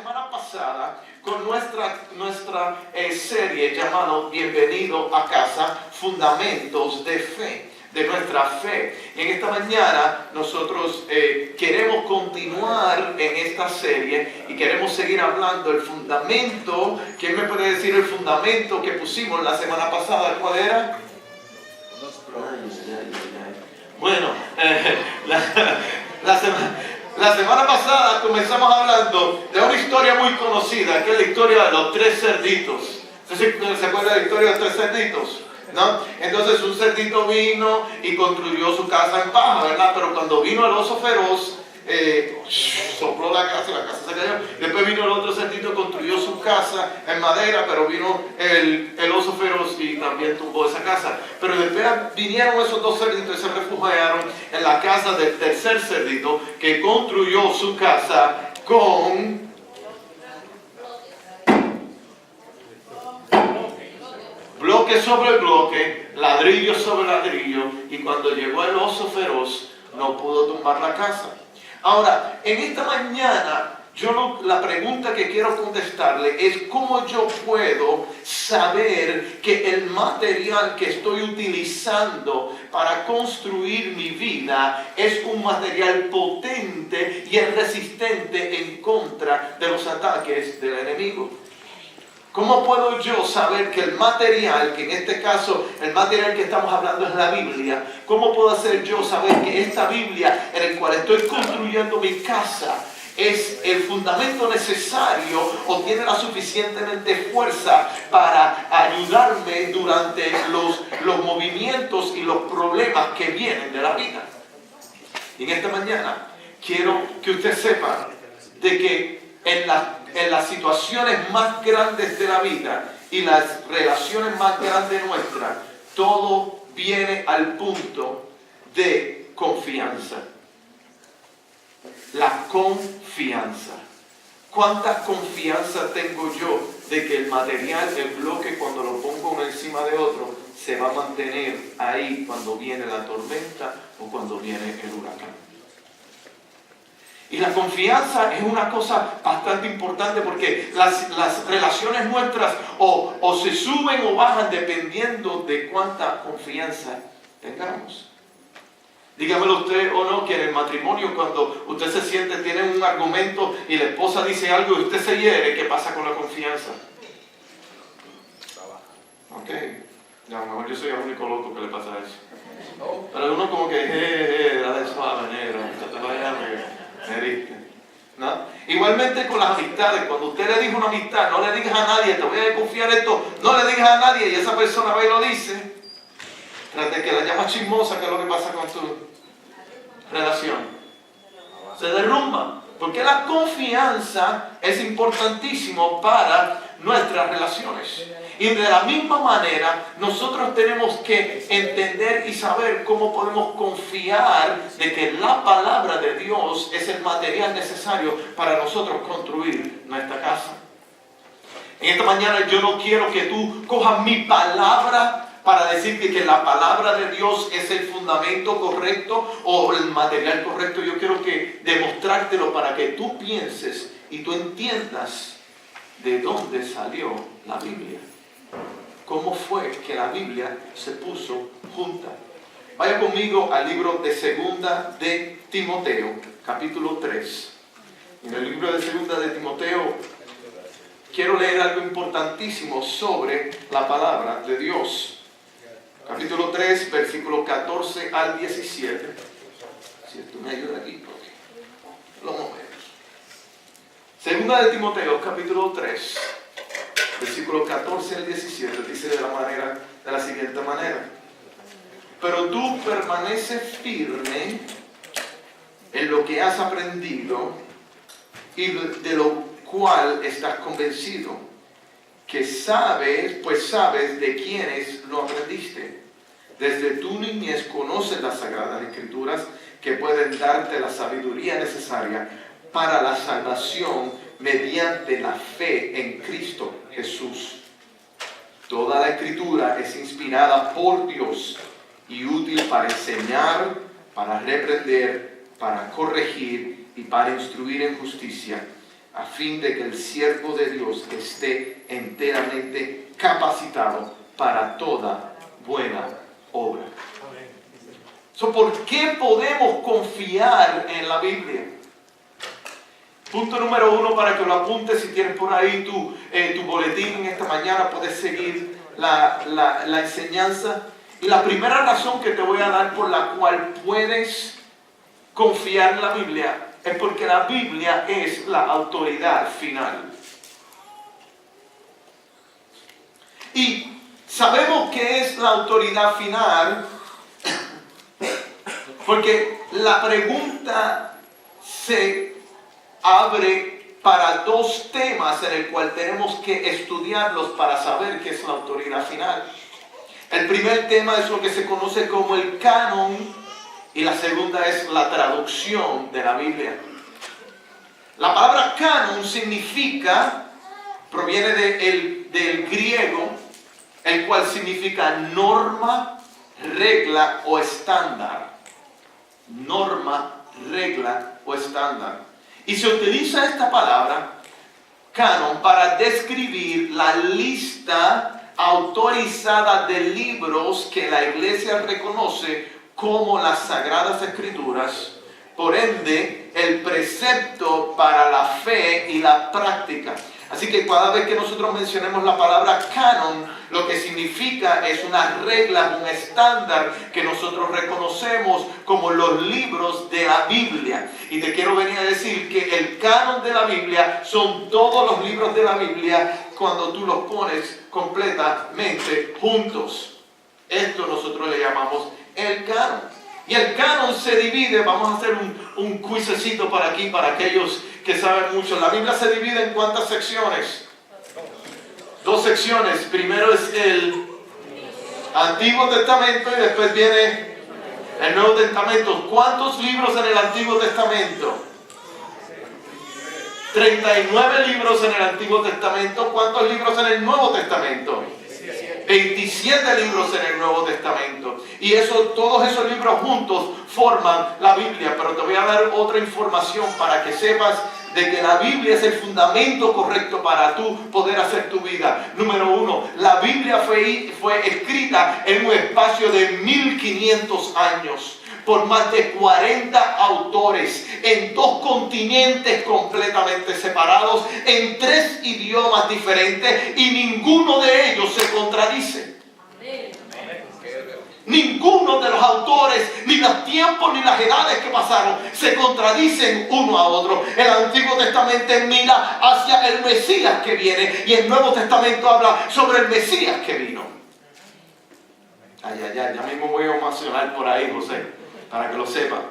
semana pasada con nuestra serie llamada Bienvenido a Casa, Fundamentos de Fe, de nuestra fe. En esta mañana nosotros queremos continuar en esta serie y queremos seguir hablando del fundamento. ¿Quién me puede decir el fundamento que pusimos la semana pasada? ¿Cuál era? Bueno, la semana pasada comenzamos hablando de una historia muy conocida, que es la historia de los tres cerditos. ¿Se acuerda de la historia de los tres cerditos? ¿No? Entonces un cerdito vino y construyó su casa en paja, ¿verdad? Pero cuando vino el oso feroz, sopló la casa se cayó. Después vino el otro cerdito, construyó su casa en madera, pero vino el oso feroz y también tumbó esa casa. Pero después vinieron esos dos cerditos y se refugiaron en la casa del tercer cerdito, que construyó su casa con bloque sobre bloque, ladrillo sobre ladrillo, y cuando llegó el oso feroz no pudo tumbar la casa. Ahora, en esta mañana, la pregunta que quiero contestarle es cómo yo puedo saber que el material que estoy utilizando para construir mi vida es un material potente y es resistente en contra de los ataques del enemigo. ¿Cómo puedo yo saber que el material, que en este caso el material que estamos hablando es la Biblia, cómo puedo hacer yo saber que esta Biblia en la cual estoy construyendo mi casa es el fundamento necesario o tiene la suficientemente fuerza para ayudarme durante los movimientos y los problemas que vienen de la vida? Y en esta mañana quiero que usted sepa de que en las situaciones más grandes de la vida y las relaciones más grandes nuestras, todo viene al punto de confianza. La confianza. ¿Cuánta confianza tengo yo de que el material, el bloque, cuando lo pongo uno encima de otro, se va a mantener ahí cuando viene la tormenta o cuando viene el huracán? Y la confianza es una cosa bastante importante porque las relaciones nuestras o se suben o bajan dependiendo de cuánta confianza tengamos. Dígamelo usted o no, que en el matrimonio cuando usted se siente, tiene un argumento y la esposa dice algo y usted se hiere, ¿qué pasa con la confianza? Ok, a lo mejor yo soy el único loco que le pasa eso. Pero uno como que, dale suave, negro, te vaya me heriste, ¿no? Igualmente con las amistades, cuando usted le dice una amistad, no le digas a nadie, te voy a desconfiar esto, no le digas a nadie y esa persona va y lo dice, tras de que la llamas chismosa, ¿qué es lo que pasa con tu relación? Se derrumba, porque la confianza es importantísimo para nuestras relaciones. Y de la misma manera, nosotros tenemos que entender y saber cómo podemos confiar de que la palabra de Dios es el material necesario para nosotros construir nuestra casa. En esta mañana yo no quiero que tú cojas mi palabra para decirte que la palabra de Dios es el fundamento correcto o el material correcto. Yo quiero que demostrártelo para que tú pienses y tú entiendas de dónde salió la Biblia. ¿Cómo fue que la Biblia se puso junta? Vaya conmigo al libro de Segunda de Timoteo, capítulo 3. En el libro de Segunda de Timoteo quiero leer algo importantísimo sobre la palabra de Dios. Capítulo 3, versículo 14 al 17. Si esto me ayuda aquí, porque lo movemos. Segunda de Timoteo, capítulo 3. Versículo 14 al 17 dice de la siguiente manera: pero tú permaneces firme en lo que has aprendido y de lo cual estás convencido, que sabes de quiénes lo aprendiste. Desde tu niñez conoces las Sagradas Escrituras que pueden darte la sabiduría necesaria para la salvación mediante la fe en Cristo Jesús. Toda la Escritura es inspirada por Dios y útil para enseñar, para reprender, para corregir y para instruir en justicia, a fin de que el siervo de Dios esté enteramente capacitado para toda buena obra. ¿Por qué podemos confiar en la Biblia? Punto número 1, para que lo apuntes, si tienes por ahí tu boletín en esta mañana, puedes seguir la enseñanza. Y la primera razón que te voy a dar por la cual puedes confiar en la Biblia es porque la Biblia es la autoridad final. Y sabemos que es la autoridad final porque la pregunta se abre para dos temas en el cual tenemos que estudiarlos para saber qué es la autoridad final. El primer tema es lo que se conoce como el canon y la segunda es la traducción de la Biblia. La palabra canon proviene del griego, el cual significa norma, regla o estándar. Norma, regla o estándar. Y se utiliza esta palabra, canon, para describir la lista autorizada de libros que la iglesia reconoce como las Sagradas Escrituras, por ende, el precepto para la fe y la práctica. Así que cada vez que nosotros mencionemos la palabra canon, lo que significa es una regla, un estándar que nosotros reconocemos como los libros de la Biblia. Y te quiero venir a decir que el canon de la Biblia son todos los libros de la Biblia cuando tú los pones completamente juntos. Esto nosotros le llamamos el canon. Y el canon se divide, vamos a hacer un quizecito para aquí, para aquellos que saben mucho. La Biblia se divide en ¿cuántas secciones? 2 secciones. Primero es el Antiguo Testamento y después viene el Nuevo Testamento. ¿Cuántos libros en el Antiguo Testamento? 39 libros en el Antiguo Testamento. ¿Cuántos libros en el Nuevo Testamento? 27 libros en el Nuevo Testamento. Y todos esos libros juntos forman la Biblia. Pero te voy a dar otra información para que sepas de que la Biblia es el fundamento correcto para tú poder hacer tu vida. Número 1, la Biblia fue escrita en un espacio de 1500 años. Por más de 40 autores, en 2 continentes completamente separados, en 3 idiomas diferentes, y ninguno de ellos se contradice. Ninguno de los autores, ni los tiempos, ni las edades que pasaron, se contradicen uno a otro. El Antiguo Testamento mira hacia el Mesías que viene, y el Nuevo Testamento habla sobre el Mesías que vino. Ya mismo voy a emocionar por ahí, José, para que lo sepan.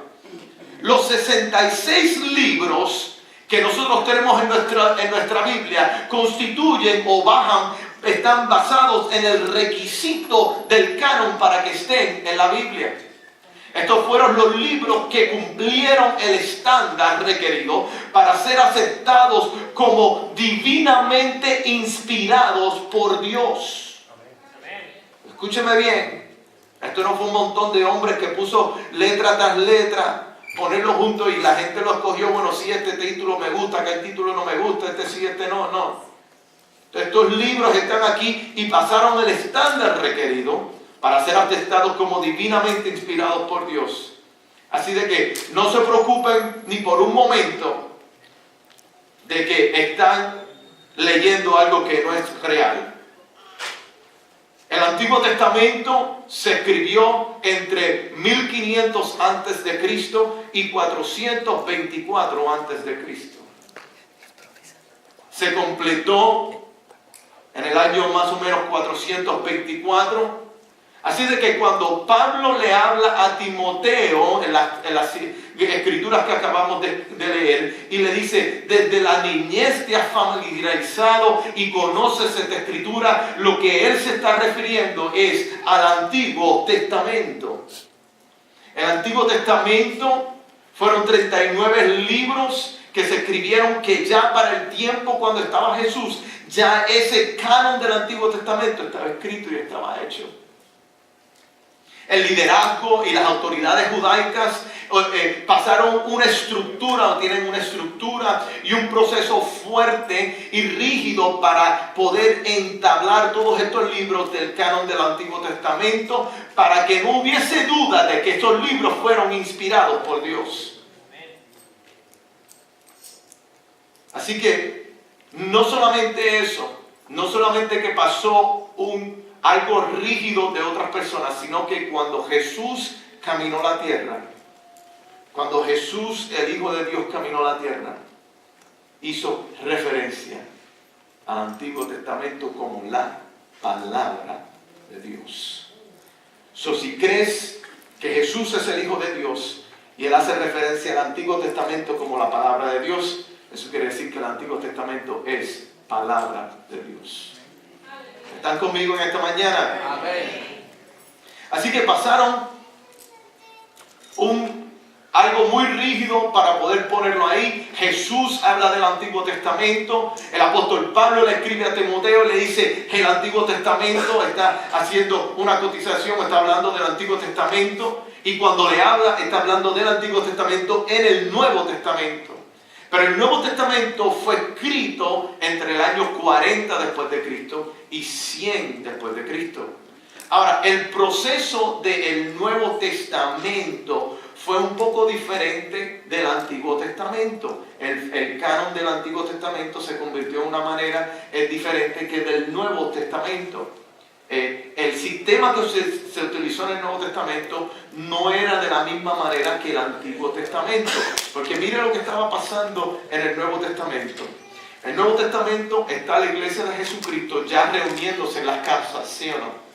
Los 66 libros que nosotros tenemos en nuestra Biblia constituyen o están basados en el requisito del canon para que estén en la Biblia. Estos fueron los libros que cumplieron el estándar requerido para ser aceptados como divinamente inspirados por Dios. Escúcheme bien. Esto no fue un montón de hombres que puso letra tras letra, ponerlo juntos y la gente lo escogió. Bueno, sí, este título me gusta, aquel título no me gusta, este sí, este no. Estos libros están aquí y pasaron el estándar requerido para ser atestados como divinamente inspirados por Dios. Así de que no se preocupen ni por un momento de que están leyendo algo que no es real. El Antiguo Testamento se escribió entre 1500 antes de Cristo y 424 antes de Cristo. Se completó en el año más o menos 424. Así de que cuando Pablo le habla a Timoteo en las escrituras que acabamos de leer y le dice, desde la niñez te has familiarizado y conoces esta escritura, lo que él se está refiriendo es al Antiguo Testamento. El Antiguo Testamento fueron 39 libros que se escribieron, que ya para el tiempo cuando estaba Jesús, ya ese canon del Antiguo Testamento estaba escrito y estaba hecho. El liderazgo y las autoridades judaicas pasaron una estructura, o tienen una estructura y un proceso fuerte y rígido para poder entablar todos estos libros del canon del Antiguo Testamento, para que no hubiese duda de que estos libros fueron inspirados por Dios. Así que no solamente eso, no solamente que pasó algo rígido de otras personas, sino que cuando Jesús caminó la tierra, cuando Jesús, el Hijo de Dios, caminó la tierra, hizo referencia al Antiguo Testamento como la palabra de Dios. Si crees que Jesús es el Hijo de Dios y Él hace referencia al Antiguo Testamento como la palabra de Dios, eso quiere decir que el Antiguo Testamento es palabra de Dios. ¿Están conmigo en esta mañana? Amén. Así que pasaron algo muy rígido para poder ponerlo ahí. Jesús habla del Antiguo Testamento. El apóstol Pablo le escribe a Timoteo, le dice que el Antiguo Testamento, está haciendo una cotización, está hablando del Antiguo Testamento. Y cuando le habla, está hablando del Antiguo Testamento en el Nuevo Testamento. Pero el Nuevo Testamento fue escrito entre el año 40 después de Cristo y 100 después de Cristo. Ahora, el proceso del Nuevo Testamento fue un poco diferente del Antiguo Testamento. El canon del Antiguo Testamento se convirtió en una manera diferente que del Nuevo Testamento. El sistema que se utilizó en el Nuevo Testamento no era de la misma manera que el Antiguo Testamento. Porque mire lo que estaba pasando en el Nuevo Testamento. En el Nuevo Testamento está la iglesia de Jesucristo ya reuniéndose en las casas, ¿sí o no?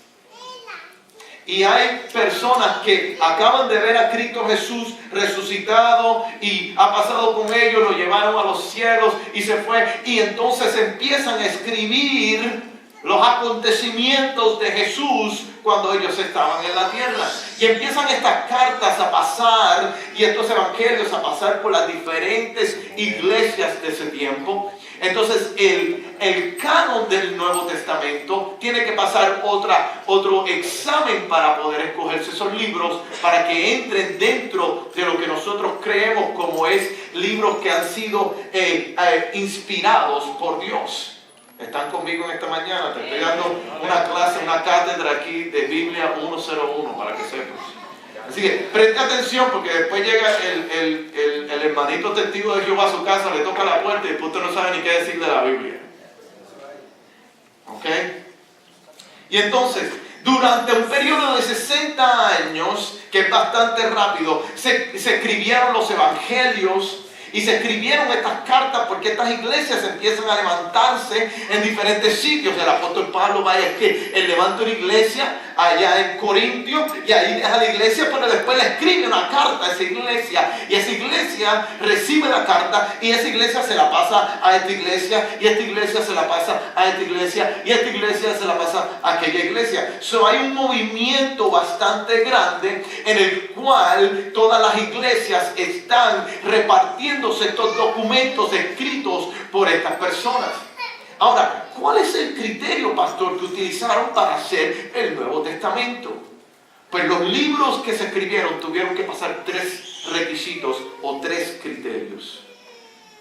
Y hay personas que acaban de ver a Cristo Jesús resucitado y ha pasado con ellos, lo llevaron a los cielos y se fue. Y entonces empiezan a escribir los acontecimientos de Jesús cuando ellos estaban en la tierra. Y empiezan estas cartas a pasar y estos evangelios a pasar por las diferentes iglesias de ese tiempo. Entonces el canon del Nuevo Testamento tiene que pasar otro examen para poder escogerse esos libros, para que entren dentro de lo que nosotros creemos como es libros que han sido inspirados por Dios. ¿Están conmigo en esta mañana? Te estoy dando una clase, una cátedra aquí de Biblia 101 para que sepas. Así que presta atención, porque después llega el hermanito testigo de Jehová a su casa, le toca la puerta y después usted no sabe ni qué decir de la Biblia. ¿Ok? Y entonces, durante un periodo de 60 años, que es bastante rápido, se escribieron los evangelios. Y se escribieron estas cartas porque estas iglesias empiezan a levantarse en diferentes sitios. El apóstol Pablo, vaya, es que él levanta una iglesia allá en Corintio y ahí deja la iglesia, pero después le escribe una carta a esa iglesia. Y esa iglesia recibe la carta y esa iglesia se la pasa a esta iglesia y esta iglesia se la pasa a esta iglesia y esta iglesia se la pasa a aquella iglesia. Hay un movimiento bastante grande en el cual todas las iglesias están repartiendo estos documentos escritos por estas personas. Ahora, ¿cuál es el criterio, pastor, que utilizaron para hacer el Nuevo Testamento? Pues los libros que se escribieron tuvieron que pasar 3 requisitos o 3 criterios.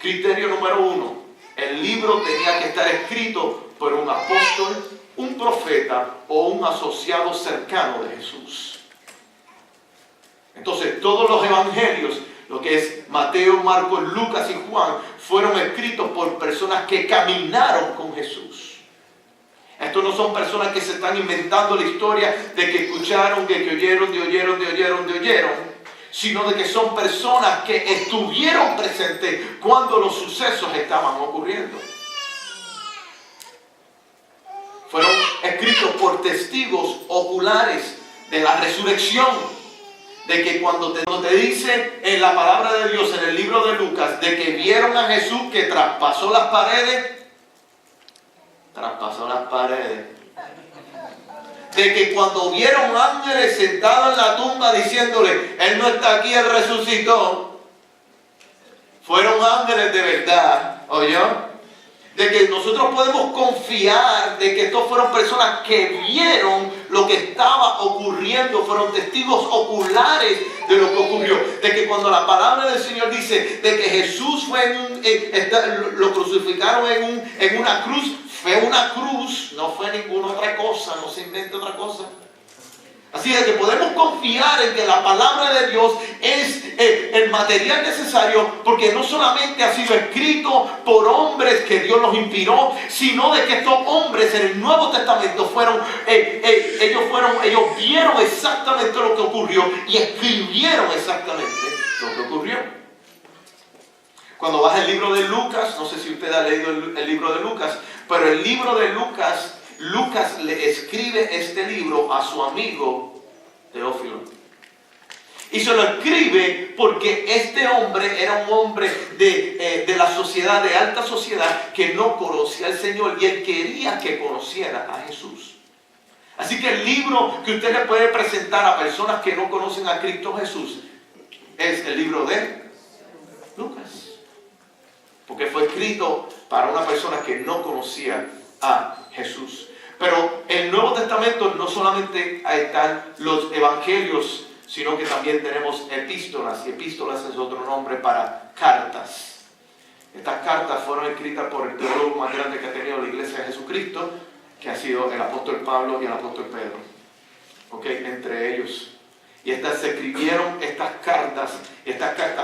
Criterio número 1, el libro tenía que estar escrito por un apóstol, un profeta o un asociado cercano de Jesús. Entonces, todos los evangelios, lo que es Mateo, Marcos, Lucas y Juan, fueron escritos por personas que caminaron con Jesús. Estos no son personas que se están inventando la historia de que escucharon, de que oyeron, sino de que son personas que estuvieron presentes cuando los sucesos estaban ocurriendo. Fueron escritos por testigos oculares de la resurrección. De que cuando te dice en la palabra de Dios, en el libro de Lucas, de que vieron a Jesús que traspasó las paredes. De que cuando vieron ángeles sentados en la tumba diciéndole, Él no está aquí, Él resucitó. Fueron ángeles de verdad, ¿oyó? de que nosotros podemos confiar de que estos fueron personas que vieron lo que estaba ocurriendo, fueron testigos oculares de lo que ocurrió, de que cuando la palabra del Señor dice de que Jesús fue lo crucificaron en una cruz, fue una cruz, no fue ninguna otra cosa, no se inventa otra cosa. Así es que podemos confiar en que la palabra de Dios es el material necesario, porque no solamente ha sido escrito por hombres que Dios los inspiró, sino de que estos hombres en el Nuevo Testamento ellos vieron exactamente lo que ocurrió y escribieron exactamente lo que ocurrió. Cuando vas al libro de Lucas, no sé si usted ha leído el libro de Lucas, pero el libro de Lucas le escribe este libro a su amigo Teófilo. Y se lo escribe porque este hombre era un hombre de la sociedad, de alta sociedad, que no conocía al Señor y él quería que conociera a Jesús. Así que el libro que usted le puede presentar a personas que no conocen a Cristo Jesús es el libro de Lucas. Porque fue escrito para una persona que no conocía a Jesús. Pero en el Nuevo Testamento no solamente están los evangelios, sino que también tenemos epístolas. Y epístolas es otro nombre para cartas. Estas cartas fueron escritas por el teólogo más grande que ha tenido la Iglesia de Jesucristo, que ha sido el apóstol Pablo y el apóstol Pedro. Entre ellos. Y se escribieron estas cartas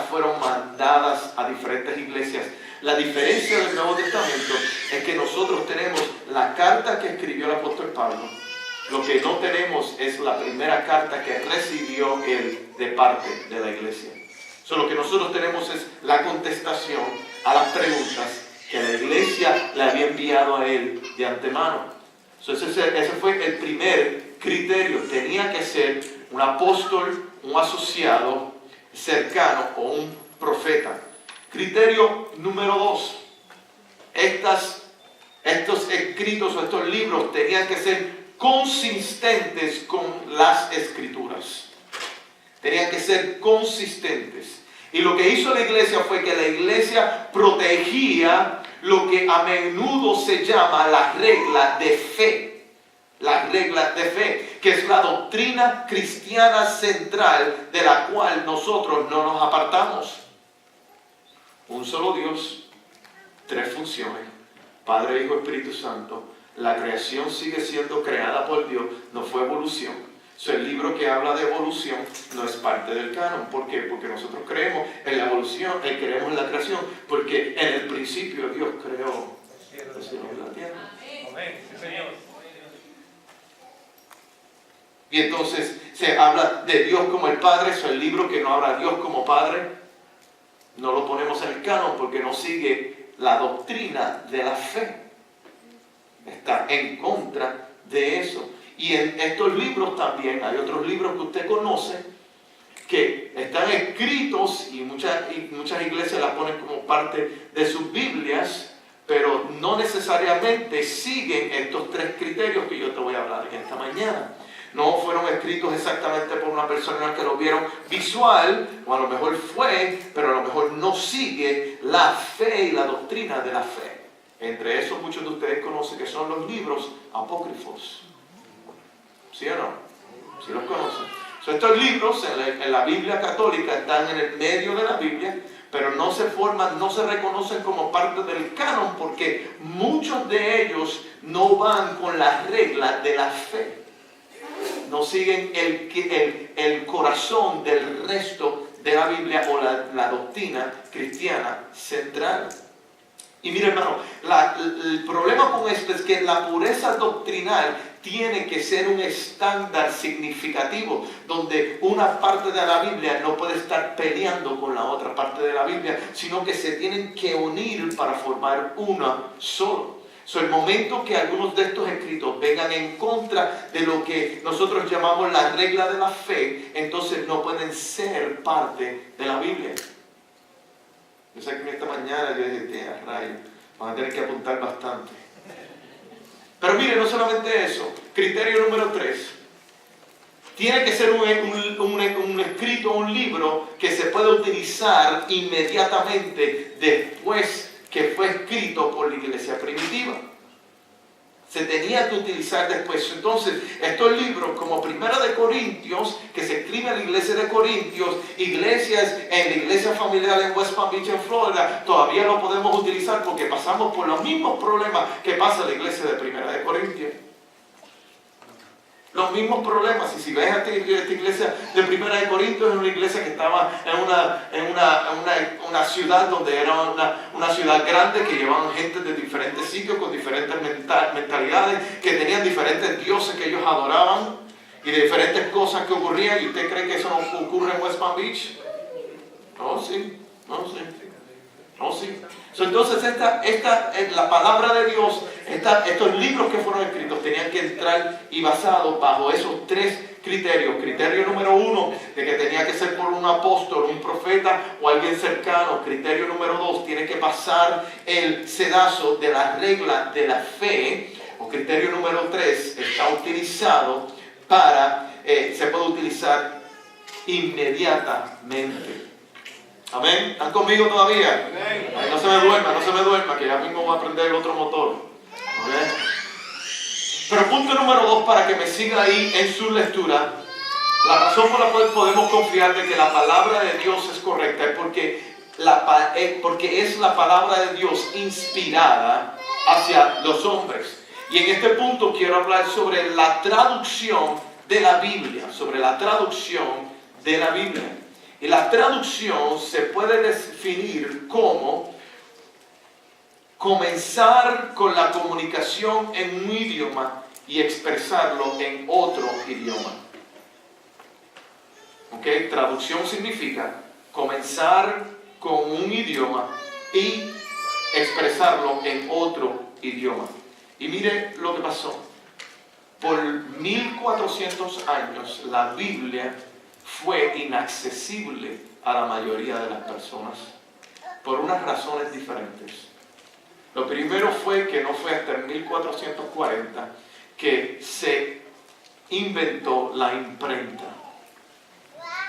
fueron mandadas a diferentes iglesias. La diferencia del Nuevo Testamento es que nosotros tenemos la carta que escribió el apóstol Pablo. Lo que no tenemos es la primera carta que recibió él de parte de la iglesia. Lo que nosotros tenemos es la contestación a las preguntas que la iglesia le había enviado a él de antemano. Ese fue el primer criterio. Tenía que ser un apóstol, un asociado cercano o un profeta. Criterio número 2. Estos escritos o estos libros tenían que ser consistentes con las escrituras. Tenían que ser consistentes. Y lo que hizo la iglesia fue que la iglesia protegía lo que a menudo se llama la regla de fe. La regla de fe, que es la doctrina cristiana central de la cual nosotros no nos apartamos. Un solo Dios, 3 funciones, Padre, Hijo, Espíritu Santo. La creación sigue siendo creada por Dios, no fue evolución. El libro que habla de evolución no es parte del canon. ¿Por qué? Porque nosotros creemos en la evolución, creemos en la creación, porque en el principio Dios creó el cielo y la tierra. Amén. Señor. Y entonces se habla de Dios como el Padre. El libro que no habla de Dios como Padre, no lo ponemos en el canon porque no sigue la doctrina de la fe. Está en contra de eso. Y en estos libros también hay otros libros que usted conoce que están escritos y muchas iglesias las ponen como parte de sus Biblias, pero no necesariamente siguen estos 3 criterios que yo te voy a hablar en esta mañana. No fueron escritos exactamente por una persona que lo vieron visual, o a lo mejor fue, pero a lo mejor no sigue la fe y la doctrina de la fe. Entre esos muchos de ustedes conocen que son los libros apócrifos. ¿Sí o no? ¿Sí los conocen? Estos libros en la Biblia católica están en el medio de la Biblia, pero no se forman, no se reconocen como parte del canon porque muchos de ellos no van con las reglas de la fe. No siguen el corazón del resto de la Biblia o la doctrina cristiana central. Y mire, hermano, el problema con esto es que la pureza doctrinal tiene que ser un estándar significativo, donde una parte de la Biblia no puede estar peleando con la otra parte de la Biblia, sino que se tienen que unir para formar una sola. El momento que algunos de estos escritos vengan en contra de lo que nosotros llamamos la regla de la fe, entonces no pueden ser parte de la Biblia. Yo sé que esta mañana yo dije, rayo, van a tener que apuntar bastante. Pero mire, no solamente eso. Criterio número 3. Tiene que ser un escrito, un libro que se pueda utilizar inmediatamente después que fue escrito por la iglesia iglesia primitiva. Se tenía que utilizar después. Entonces, estos libros como Primera de Corintios, que se escribe en la iglesia de Corintios, iglesias en la iglesia familiar en West Palm Beach, en Florida, todavía lo podemos utilizar porque pasamos por los mismos problemas que pasa la iglesia de Primera de Corintios. Los mismos problemas. Y si ves esta iglesia de Primera de Corintios, es una iglesia que estaba en una ciudad donde era una ciudad grande, que llevaban gente de diferentes sitios con diferentes mentalidades, que tenían diferentes dioses que ellos adoraban y de diferentes cosas que ocurrían. ¿Y usted cree que eso no ocurre en West Palm Beach? No, sí. No, sí. Entonces la palabra de Dios, estos libros que fueron escritos tenían que entrar y basados bajo esos tres criterios. Criterio número 1, de que tenía que ser por un apóstol, un profeta o alguien cercano. Criterio número 2, tiene que pasar el sedazo de la regla de la fe. O criterio número 3, está utilizado se puede utilizar inmediatamente. Amén. ¿Están conmigo todavía? Ay, no se me duerma, que ya mismo voy a prender el otro motor. ¿Okay? Pero punto número 2, para que me siga ahí en su lectura, la razón por la cual podemos confiar de que la palabra de Dios es correcta es porque es la palabra de Dios inspirada hacia los hombres. Y en este punto quiero hablar sobre la traducción de la Biblia, Y la traducción se puede definir como comenzar con la comunicación en un idioma y expresarlo en otro idioma. ¿Ok? Traducción significa comenzar con un idioma y expresarlo en otro idioma. Y mire lo que pasó. Por 1400 años la Biblia fue inaccesible a la mayoría de las personas por unas razones diferentes. Lo primero fue que no fue hasta 1440 que se inventó la imprenta.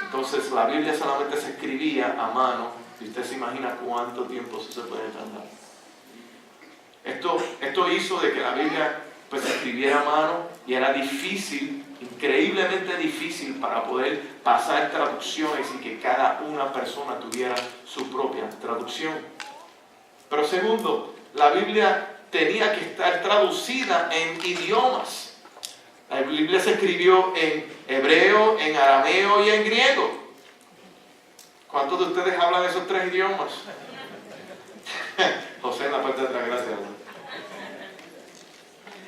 Entonces la Biblia solamente se escribía a mano, y usted se imagina cuánto tiempo se puede tardar. Esto hizo de que la Biblia se escribiera a mano y era difícil, increíblemente difícil, para poder pasar traducciones y que cada una persona tuviera su propia traducción. Pero segundo, la Biblia tenía que estar traducida en idiomas. La Biblia se escribió en hebreo, en arameo y en griego. ¿Cuántos de ustedes hablan esos tres idiomas? José en la parte de atrás, gracias.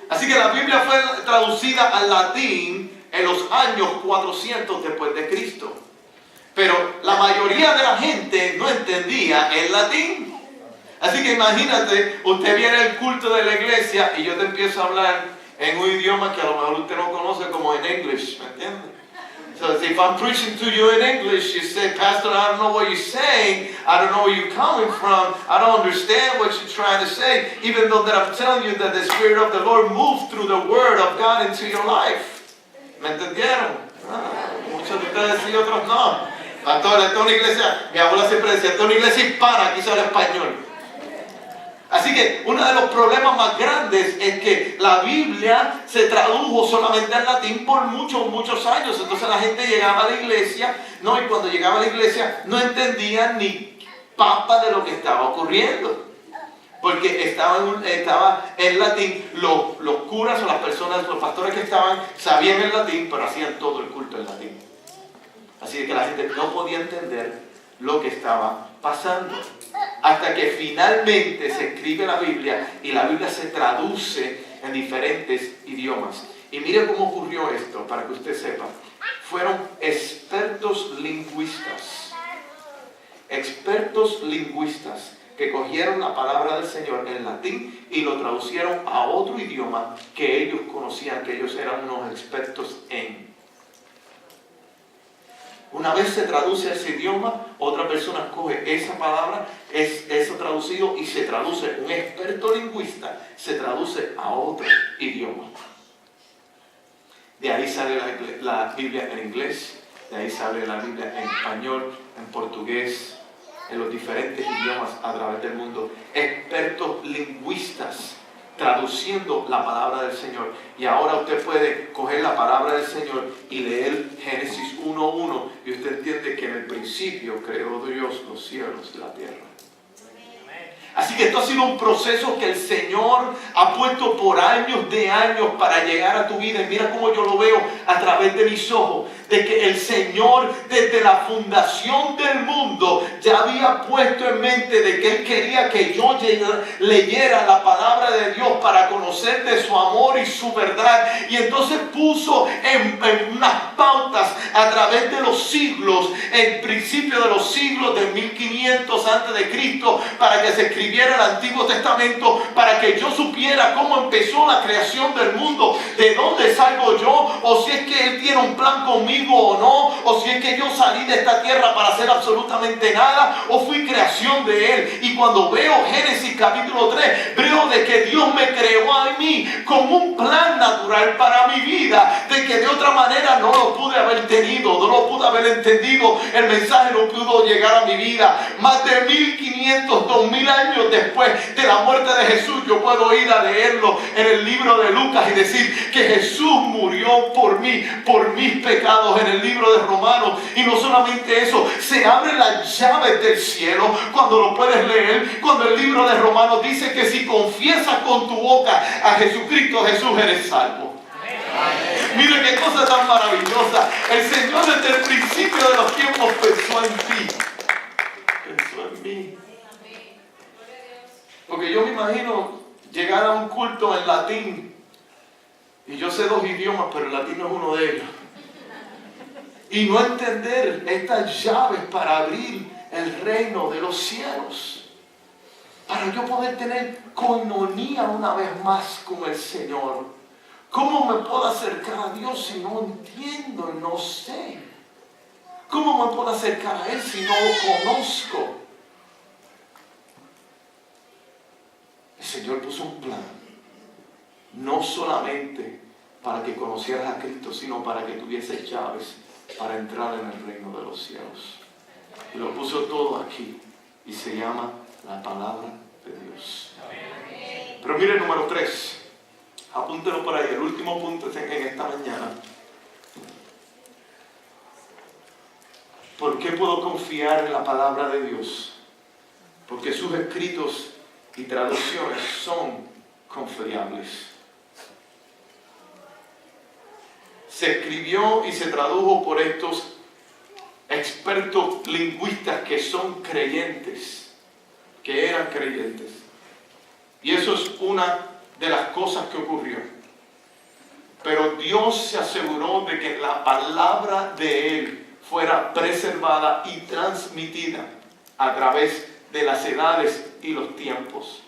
Así que la Biblia fue traducida al latín en los años 400 después de Cristo. Pero la mayoría de la gente no entendía el latín. Así que imagínate, usted viene al culto de la iglesia y yo te empiezo a hablar en un idioma que a lo mejor usted no conoce, como en English, ¿me entiende? So if I'm preaching to you in English, you say, Pastor, I don't know what you're saying. I don't know where you're coming from. I don't understand what you're trying to say. Even though that I'm telling you that the Spirit of the Lord moved through the Word of God into your life. ¿Me entendieron? Muchos de ustedes sí, otros no. Pastor, esta es una iglesia, mi abuela siempre decía, esta es una iglesia hispana, aquí se habla español. Así que uno de los problemas más grandes es que la Biblia se tradujo solamente al latín por muchos años. Entonces la gente llegaba a la iglesia, y cuando llegaba a la iglesia no entendían ni papa de lo que estaba ocurriendo. Porque estaba en latín, los curas o las personas, los pastores que estaban, sabían el latín, pero hacían todo el culto en latín. Así que la gente no podía entender lo que estaba pasando. Hasta que finalmente se escribe la Biblia y la Biblia se traduce en diferentes idiomas. Y mire cómo ocurrió esto, para que usted sepa. Fueron expertos lingüistas que cogieron la palabra del Señor en latín y lo traducieron a otro idioma que ellos conocían, que ellos eran unos expertos en. Una vez se traduce a ese idioma, otra persona coge esa palabra, eso traducido, y se traduce, un experto lingüista se traduce a otro idioma. De ahí sale la Biblia en inglés, de ahí sale la Biblia en español, en portugués, en los diferentes idiomas a través del mundo. Expertos lingüistas traduciendo la palabra del Señor. Y ahora usted puede coger la palabra del Señor y leer Génesis 1:1 y usted entiende que en el principio creó Dios los cielos y la tierra. Así que esto ha sido un proceso que el Señor ha puesto por años de años para llegar a tu vida. Y mira cómo yo lo veo a través de mis ojos. De que el Señor desde la fundación del mundo ya había puesto en mente de que Él quería que yo leyera la palabra de Dios para conocer de su amor y su verdad. Y entonces puso en unas pautas a través de los siglos, el principio de los siglos de 1500 antes de Cristo, para que se escribiera el Antiguo Testamento, para que yo supiera cómo empezó la creación del mundo, de dónde salgo yo, o si es que Él tiene un plan conmigo o no, o si es que yo salí de esta tierra para hacer absolutamente nada, o fui creación de Él. Y cuando veo Génesis capítulo 3, veo de que Dios me creó a mí con un plan natural para mi vida, de que de otra manera no lo pude haber tenido, no lo pude haber entendido, el mensaje no pudo llegar a mi vida. Más de 1500, 2000 años después de la muerte de Jesús, yo puedo ir a leerlo en el libro de Lucas y decir que Jesús murió por mí, por mis pecados, en el libro de Romanos. Y no solamente eso, se abren las llaves del cielo cuando lo puedes leer, cuando el libro de Romanos dice que si confiesas con tu boca a Jesucristo Jesús, eres salvo. Mira qué cosa tan maravillosa. El Señor desde el principio de los tiempos pensó en ti, pensó en mí. Porque yo me imagino llegar a un culto en latín, y yo sé 2 idiomas, pero el latín no es uno de ellos, y no entender estas llaves para abrir el reino de los cielos, para yo poder tener coinonía una vez más con el Señor. ¿Cómo me puedo acercar a Dios si no entiendo y no sé? ¿Cómo me puedo acercar a Él si no lo conozco? El Señor puso un plan, no solamente para que conocieras a Cristo, sino para que tuvieses llaves para entrar en el reino de los cielos. Y lo puso todo aquí, y se llama la palabra de Dios. Pero mire el número 3, apúntelo por ahí, el último punto en esta mañana. ¿Por qué puedo confiar en la palabra de Dios? Porque sus escritos y traducciones son confiables. Se escribió y se tradujo por estos expertos lingüistas que son creyentes, que eran creyentes. Y eso es una de las cosas que ocurrió. Pero Dios se aseguró de que la palabra de Él fuera preservada y transmitida a través de las edades y los tiempos.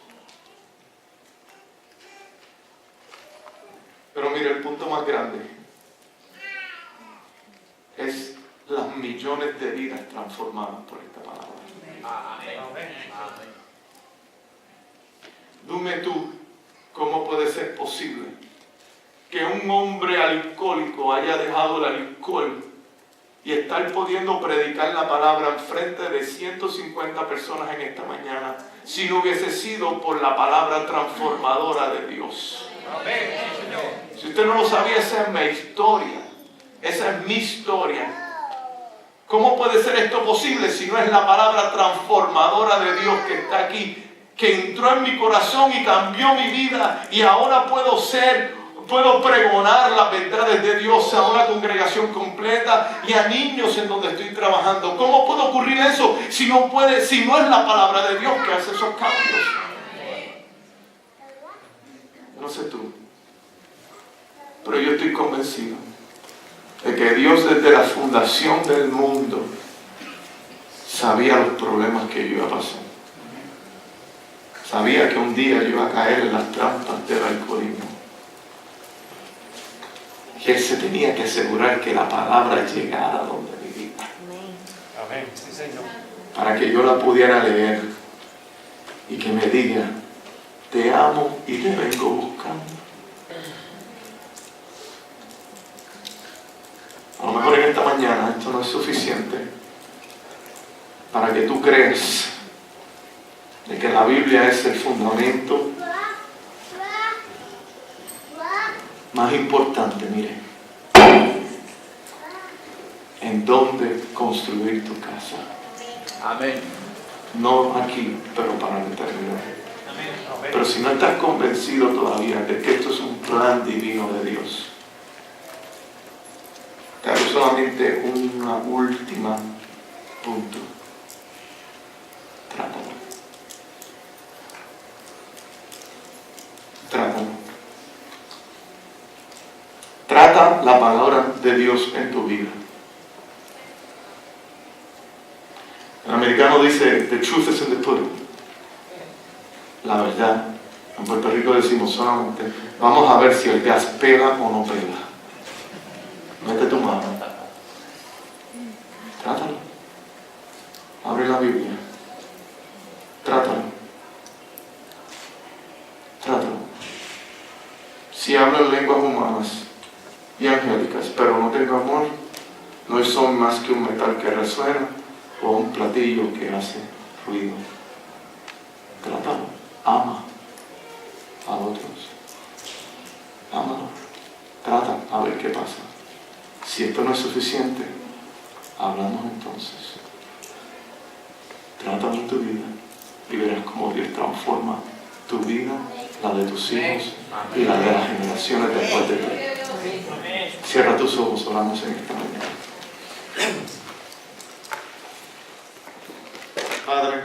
Pero mire, el punto más grande es las millones de vidas transformadas por esta palabra. Dime tú, ¿cómo puede ser posible que un hombre alcohólico haya dejado el alcohol y estar pudiendo predicar la palabra en frente de 150 personas en esta mañana si no hubiese sido por la palabra transformadora de Dios? Si usted no lo sabía, esa es mi historia. Esa es mi historia. ¿Cómo puede ser esto posible si no es la palabra transformadora de Dios que está aquí, que entró en mi corazón y cambió mi vida, y ahora puedo pregonar las verdades de Dios a una congregación completa y a niños en donde estoy trabajando? ¿Cómo puede ocurrir eso si no es la palabra de Dios que hace esos cambios? No sé tú, pero yo estoy convencido de que Dios desde la fundación del mundo sabía los problemas que yo iba a pasar. Sabía que un día yo iba a caer en las trampas del alcoholismo. Y Él se tenía que asegurar que la palabra llegara donde mi vida. Amén. Sí, Señor. Para que yo la pudiera leer y que me diga: te amo y te vengo buscando. A lo mejor en esta mañana esto no es suficiente, para que tú creas de que la Biblia es el fundamento más importante, mire, en dónde construir tu casa. Amén. No aquí, pero para la eternidad. Pero si no estás convencido todavía de que esto es un plan divino de Dios, te hago solamente una última punto. Trátalo. Trátalo. Trata la palabra de Dios en tu vida. El americano dice, the truth is in the pudding. La verdad. En Puerto Rico decimos solamente, vamos a ver si el gas pega o no pega. Mete tu mano. Trátalo. Abre la Biblia. Trátalo. Trátalo. Si hablan lenguas humanas y angélicas, pero no tengo amor, no son más que un metal que resuena o un platillo que hace ruido. Trátalo. Ama a otros. Ámalo. Trata a ver qué pasa. Si esto no es suficiente, hablamos entonces. Trátalo en tu vida y verás cómo Dios transforma tu vida, la de tus hijos y la de las generaciones después de ti. Cierra tus ojos, oramos en esta mañana. Padre,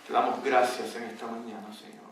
te damos gracias en esta mañana, Señor.